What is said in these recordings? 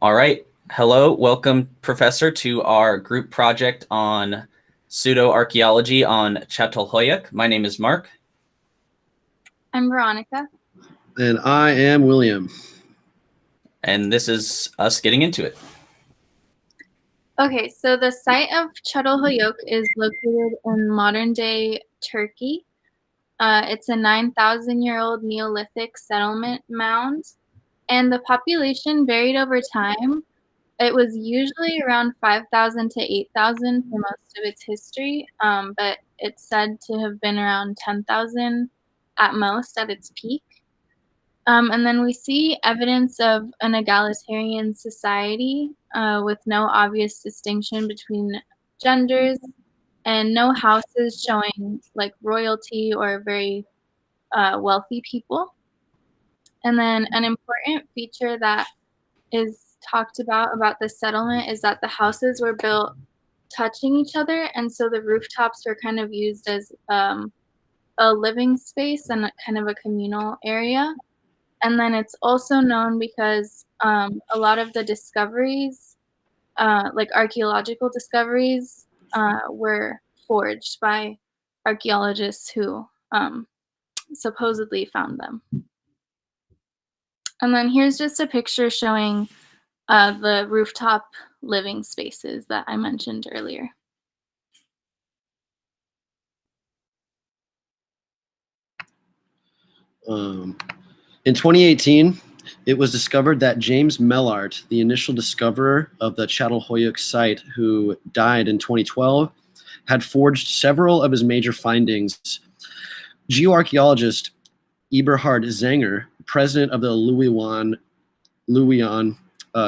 All right. Hello. Welcome, Professor, to our group project on pseudo-archaeology on Çatalhöyük. My name is Mark. I'm Veronica. And I am William. And this is us getting into it. Okay, so the site of Çatalhöyük is located in modern-day Turkey. It's a 9,000-year-old Neolithic settlement mound, and the population varied over time. It was usually around 5,000 to 8,000 for most of its history, but it's said to have been around 10,000 at most at its peak. And then we see evidence of an egalitarian society with no obvious distinction between genders and no houses showing like royalty or very wealthy people. And then an important feature that is talked about the settlement is that the houses were built touching each other, and so the rooftops were kind of used as a living space and kind of a communal area. And then it's also known because a lot of the discoveries, like archaeological discoveries, were forged by archaeologists who supposedly found them. And then here's just a picture showing the rooftop living spaces that I mentioned earlier. In 2018, it was discovered that James Mellart, the initial discoverer of the Çatalhöyük site, who died in 2012, had forged several of his major findings. Geoarchaeologist Eberhard Zenger, president of the Louis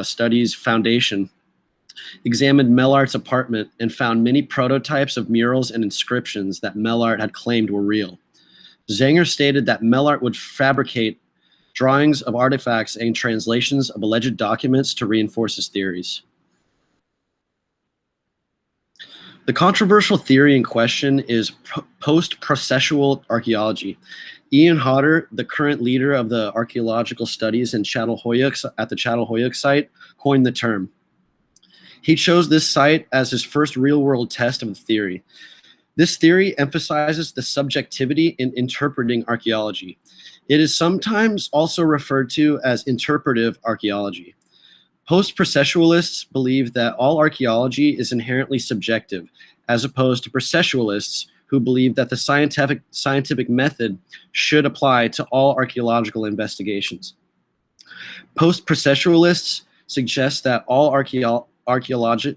Studies Foundation, examined Mellart's apartment and found many prototypes of murals and inscriptions that Mellart had claimed were real. Zenger stated that Mellart would fabricate drawings of artifacts and translations of alleged documents to reinforce his theories. The controversial theory in question is post-processual archaeology. Ian Hodder, the current leader of the archaeological studies in Çatalhöyük at the Çatalhöyük site, coined the term. He chose this site as his first real-world test of the theory. This theory emphasizes the subjectivity in interpreting archaeology. It is sometimes also referred to as interpretive archaeology. Post-processualists believe that all archaeology is inherently subjective, as opposed to processualists who believe that the scientific method should apply to all archaeological investigations. Post-processualists suggest that all archaeologists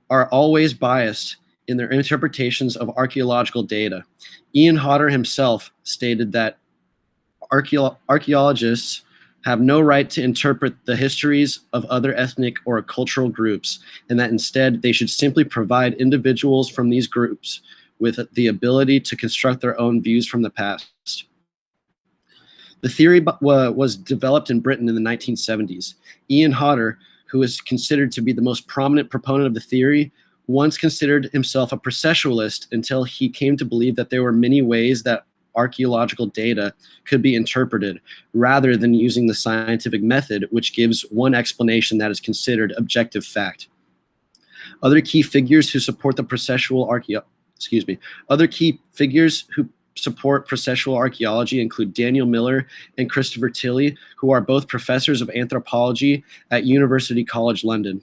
are always biased in their interpretations of archaeological data. Ian Hodder himself stated that archaeologists have no right to interpret the histories of other ethnic or cultural groups, and that instead they should simply provide individuals from these groups with the ability to construct their own views from the past. The theory was developed in Britain in the 1970s. Ian Hodder, who is considered to be the most prominent proponent of the theory, once considered himself a processualist until he came to believe that there were many ways that archaeological data could be interpreted rather than using the scientific method, which gives one explanation that is considered objective fact. Other key figures who support processual archaeology include Daniel Miller and Christopher Tilley, who are both professors of anthropology at University College London.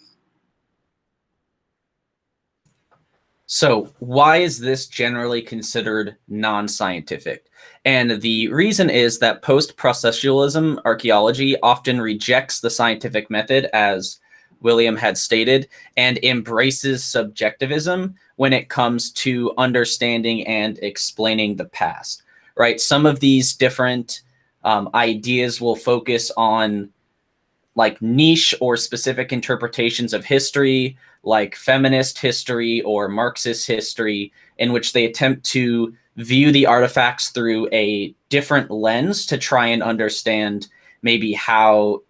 So why is this generally considered non-scientific? And the reason is that post-processualism archaeology often rejects the scientific method, as William had stated, and embraces subjectivism when it comes to understanding and explaining the past, right? Some of these different ideas will focus on like niche or specific interpretations of history, like feminist history or Marxist history, in which they attempt to view the artifacts through a different lens to try and understand maybe how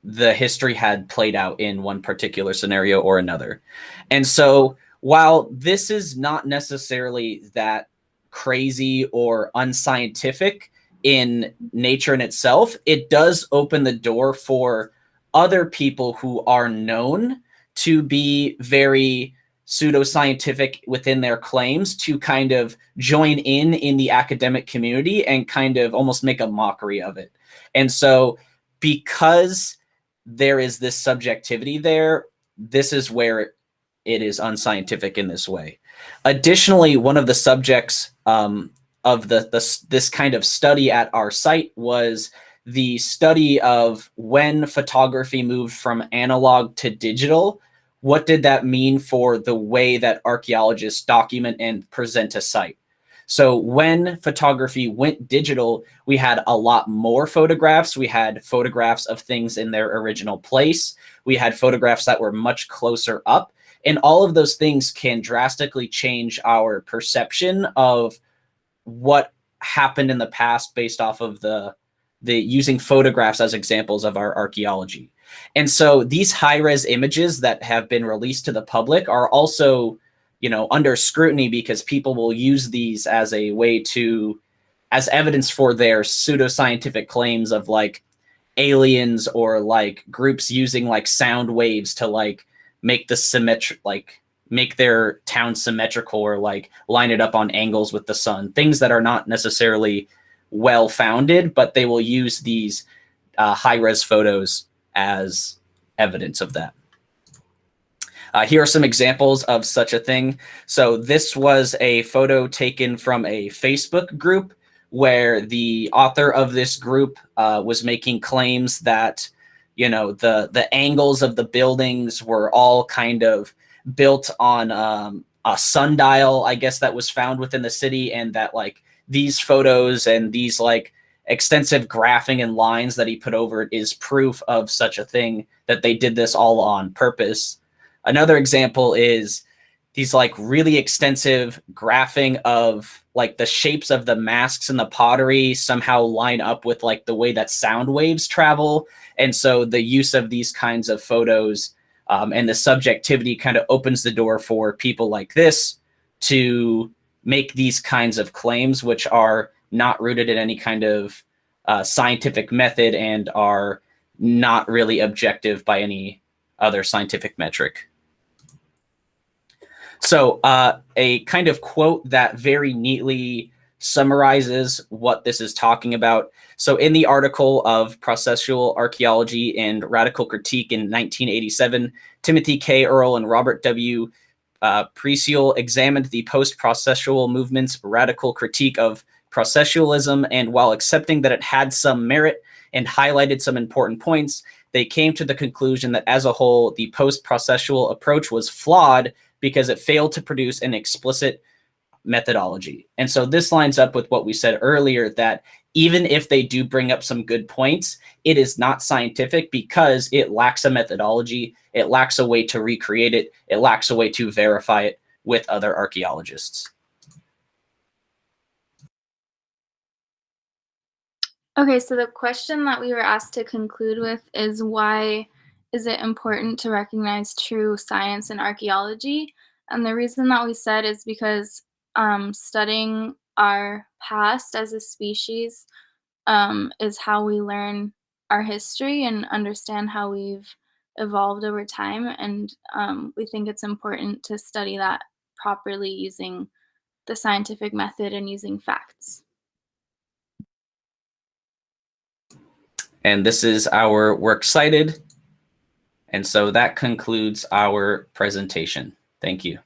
the history had played out in one particular scenario or another. And so while this is not necessarily that crazy or unscientific, in nature in itself, it does open the door for other people who are known to be very pseudoscientific within their claims to kind of join in the academic community and kind of almost make a mockery of it. And so because there is this subjectivity there, this is where it is unscientific in this way. Additionally, one of the subjects of this kind of study at our site was the study of when photography moved from analog to digital. What did that mean for the way that archaeologists document and present a site? So when photography went digital, we had a lot more photographs. We had photographs of things in their original place. We had photographs that were much closer up. And all of those things can drastically change our perception of what happened in the past based off of the using photographs as examples of our archaeology. And so these high-res images that have been released to the public are also, you know, under scrutiny because people will use these as a way to, as evidence for their pseudoscientific claims of like aliens or like groups using like sound waves to like make the symmetric, like make their town symmetrical or like line it up on angles with the sun, things that are not necessarily well founded, but they will use these high-res photos as evidence of that. Here are some examples of such a thing. So this was a photo taken from a Facebook group where the author of this group was making claims that, you know, the angles of the buildings were all kind of built on a sundial, I guess, that was found within the city, and that like these photos and these like extensive graphing and lines that he put over it is proof of such a thing, that they did this all on purpose. Another example is these like really extensive graphing of like the shapes of the masks and the pottery somehow line up with like the way that sound waves travel. And so the use of these kinds of photos and the subjectivity kind of opens the door for people like this to make these kinds of claims, which are not rooted in any kind of scientific method and are not really objective by any other scientific metric. So a kind of quote that very neatly summarizes what this is talking about. So in the article of Processual Archaeology and Radical Critique in 1987, Timothy K. Earle and Robert W. Preciol examined the post-processual movement's radical critique of processualism, and while accepting that it had some merit and highlighted some important points, they came to the conclusion that as a whole, the post-processual approach was flawed because it failed to produce an explicit methodology. And so this lines up with what we said earlier, that even if they do bring up some good points, it is not scientific because it lacks a methodology, it lacks a way to recreate it, it lacks a way to verify it with other archaeologists. Okay, so the question that we were asked to conclude with is, why is it important to recognize true science in archaeology? And the reason that we said is because studying our past as a species is how we learn our history and understand how we've evolved over time. And we think it's important to study that properly using the scientific method and using facts. And this is our works cited. And so that concludes our presentation. Thank you.